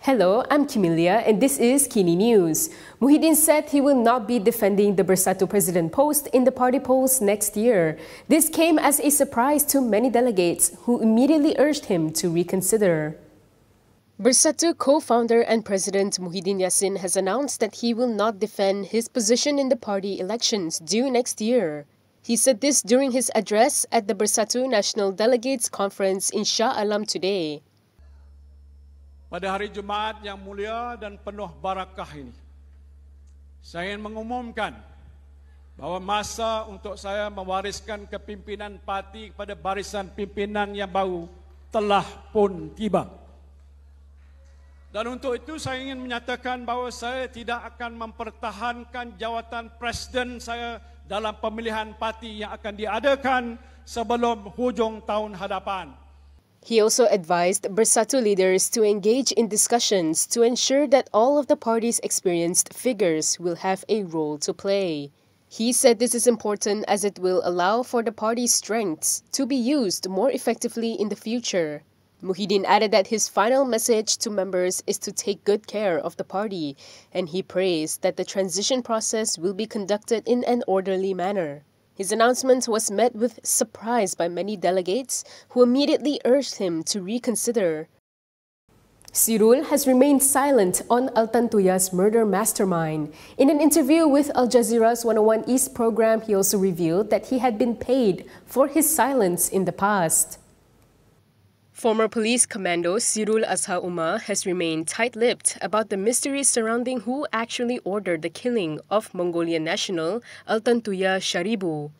Hello, I'm Kimilia and this is KiniNews. Muhyiddin said he will not be defending the Bersatu president post in the party polls next year. This came as a surprise to many delegates who immediately urged him to reconsider. Bersatu co-founder and president Muhyiddin Yassin has announced that he will not defend his position in the party elections due next year. He said this during his address at the Bersatu National Delegates Conference in Shah Alam today. Pada hari Jumaat yang mulia dan penuh barakah ini, saya ingin mengumumkan bahawa masa untuk saya mewariskan kepimpinan parti kepada barisan pimpinan yang baru telah pun tiba. Dan untuk itu saya ingin menyatakan bahawa saya tidak akan mempertahankan jawatan presiden saya dalam pemilihan parti yang akan diadakan sebelum hujung tahun hadapan. He also advised Bersatu leaders to engage in discussions to ensure that all of the party's experienced figures will have a role to play. He said this is important as it will allow for the party's strengths to be used more effectively in the future. Muhyiddin added that his final message to members is to take good care of the party, and he praised that the transition process will be conducted in an orderly manner. His announcement was met with surprise by many delegates who immediately urged him to reconsider. Sirul has remained silent on Altantuya's murder mastermind. In an interview with Al-Jazeera's 101 East program, he also revealed that he had been paid for his silence in the past. Former police commando Sirul Azhar Umar has remained tight-lipped about the mystery surrounding who actually ordered the killing of Mongolian national Altantuya Shaariibuu.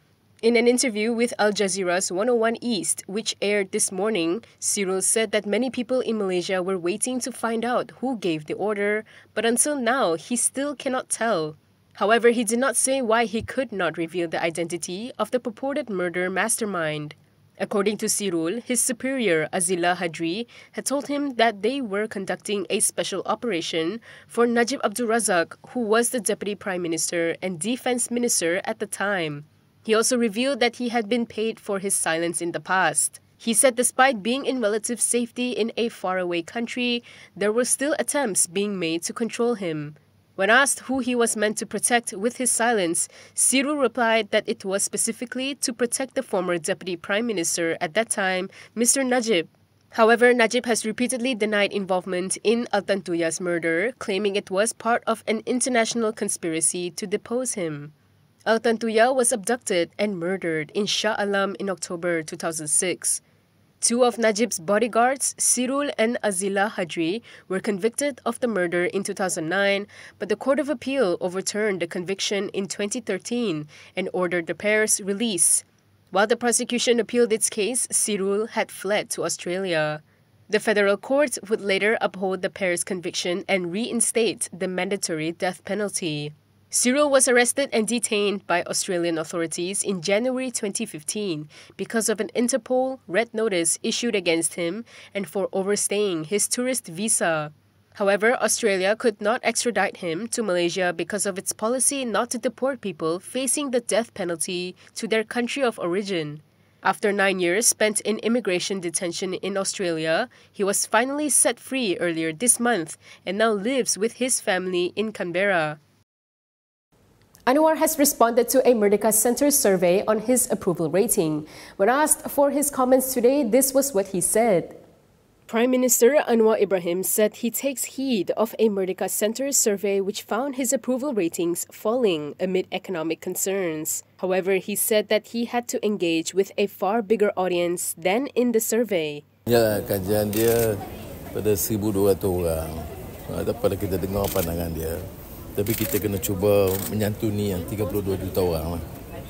In an interview with Al-Jazeera's 101 East, which aired this morning, Sirul said that many people in Malaysia were waiting to find out who gave the order, but until now, he still cannot tell. However, he did not say why he could not reveal the identity of the purported murder mastermind. According to Sirul, his superior Azila Hadri had told him that they were conducting a special operation for Najib Abdul Razak, who was the Deputy Prime Minister and Defence Minister at the time. He also revealed that he had been paid for his silence in the past. He said despite being in relative safety in a faraway country, there were still attempts being made to control him. When asked who he was meant to protect with his silence, Sirul replied that it was specifically to protect the former Deputy Prime Minister at that time, Mr. Najib. However, Najib has repeatedly denied involvement in Altantuya's murder, claiming it was part of an international conspiracy to depose him. Altantuya was abducted and murdered in Shah Alam in October 2006. Two of Najib's bodyguards, Sirul and Azila Hadri, were convicted of the murder in 2009, but the Court of Appeal overturned the conviction in 2013 and ordered the pair's release. While the prosecution appealed its case, Sirul had fled to Australia. The federal court would later uphold the pair's conviction and reinstate the mandatory death penalty. Sirul was arrested and detained by Australian authorities in January 2015 because of an Interpol red notice issued against him and for overstaying his tourist visa. However, Australia could not extradite him to Malaysia because of its policy not to deport people facing the death penalty to their country of origin. After 9 years spent in immigration detention in Australia, he was finally set free earlier this month and now lives with his family in Canberra. Anwar has responded to a Merdeka Center survey on his approval rating. When asked for his comments today, this was what he said. Prime Minister Anwar Ibrahim said he takes heed of a Merdeka Center survey which found his approval ratings falling amid economic concerns. However, he said that he had to engage with a far bigger audience than in the survey. Ya, kajian dia pada 1,200 orang. Daripada kita dengar pandangan dia. Tapi kita kena cuba menyantuni yang 32 juta orang.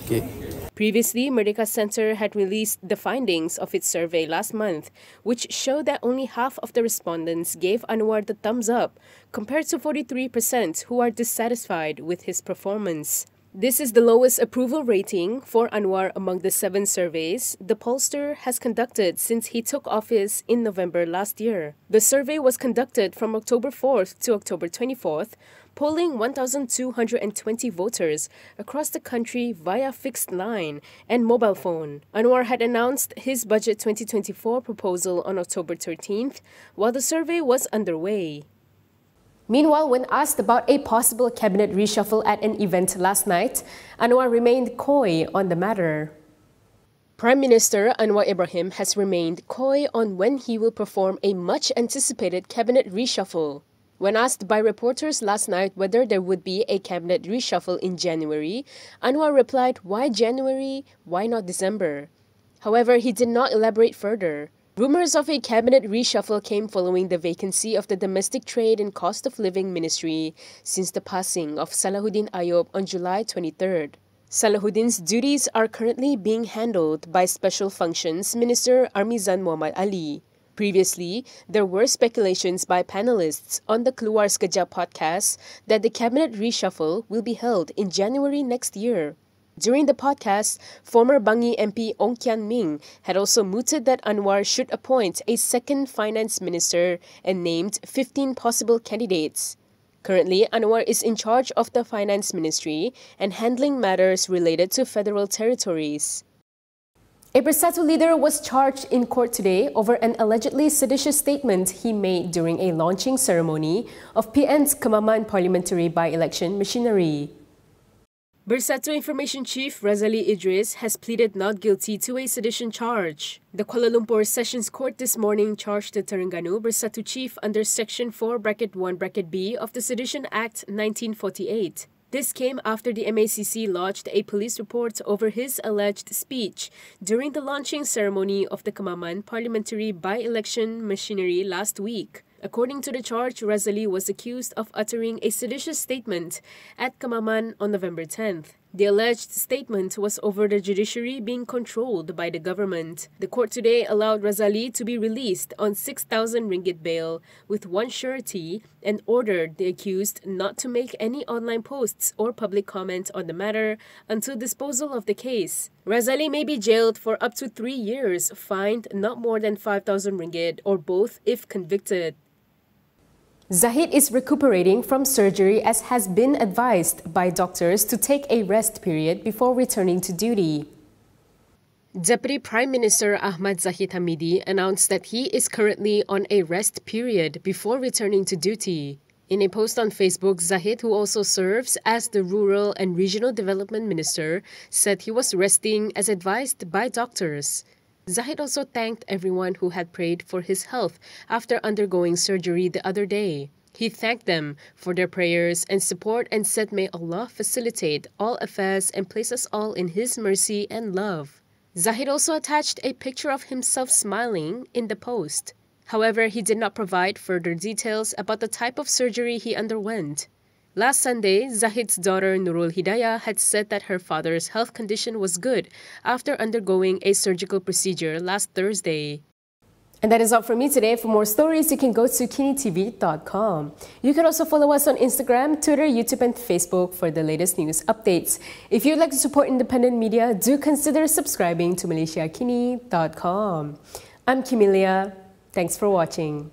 Okay. Previously, Merdeka Center had released the findings of its survey last month, which showed that only half of the respondents gave Anwar the thumbs up, compared to 43% who are dissatisfied with his performance. This is the lowest approval rating for Anwar among the 7 surveys the pollster has conducted since he took office in November last year. The survey was conducted from October 4th to October 24th, polling 1,220 voters across the country via fixed line and mobile phone. Anwar had announced his Budget 2024 proposal on October 13th, while the survey was underway. Meanwhile, when asked about a possible cabinet reshuffle at an event last night, Anwar remained coy on the matter. Prime Minister Anwar Ibrahim has remained coy on when he will perform a much-anticipated cabinet reshuffle. When asked by reporters last night whether there would be a cabinet reshuffle in January, Anwar replied, "Why January? Why not December?" However, he did not elaborate further. Rumors of a cabinet reshuffle came following the vacancy of the Domestic Trade and Cost of Living Ministry since the passing of Salahuddin Ayub on July 23rd. Salahuddin's duties are currently being handled by Special Functions Minister Armizan Muhammad Ali. Previously, there were speculations by panelists on the Keluar Sekejap podcast that the cabinet reshuffle will be held in January next year. During the podcast, former Bangi MP Ong Kian Ming had also mooted that Anwar should appoint a second finance minister and named 15 possible candidates. Currently, Anwar is in charge of the finance ministry and handling matters related to federal territories. A Bersatu leader was charged in court today over an allegedly seditious statement he made during a launching ceremony of PN's Kemaman parliamentary by-election machinery. Bersatu Information Chief Razali Idris has pleaded not guilty to a sedition charge. The Kuala Lumpur Sessions Court this morning charged the Terengganu Bersatu Chief under Section 4(1)(b) of the Sedition Act 1948. This came after the MACC lodged a police report over his alleged speech during the launching ceremony of the Kemaman parliamentary by-election machinery last week. According to the charge, Razali was accused of uttering a seditious statement at Kemaman on November 10th. The alleged statement was over the judiciary being controlled by the government. The court today allowed Razali to be released on 6,000 ringgit bail with one surety and ordered the accused not to make any online posts or public comment on the matter until disposal of the case. Razali may be jailed for up to 3 years, fined not more than 5,000 ringgit or both if convicted. Zahid is recuperating from surgery as has been advised by doctors to take a rest period before returning to duty. Deputy Prime Minister Ahmad Zahid Hamidi announced that he is currently on a rest period before returning to duty. In a post on Facebook, Zahid, who also serves as the Rural and Regional Development Minister, said he was resting as advised by doctors. Zahid also thanked everyone who had prayed for his health after undergoing surgery the other day. He thanked them for their prayers and support and said, "May Allah facilitate all affairs and place us all in His mercy and love." Zahid also attached a picture of himself smiling in the post. However, he did not provide further details about the type of surgery he underwent. Last Sunday, Zahid's daughter Nurul Hidayah had said that her father's health condition was good after undergoing a surgical procedure last Thursday. And that is all from me today. For more stories, you can go to Kinitv.com. You can also follow us on Instagram, Twitter, YouTube, and Facebook for the latest news updates. If you'd like to support independent media, do consider subscribing to MalaysiaKini.com. I'm Kimilia. Thanks for watching.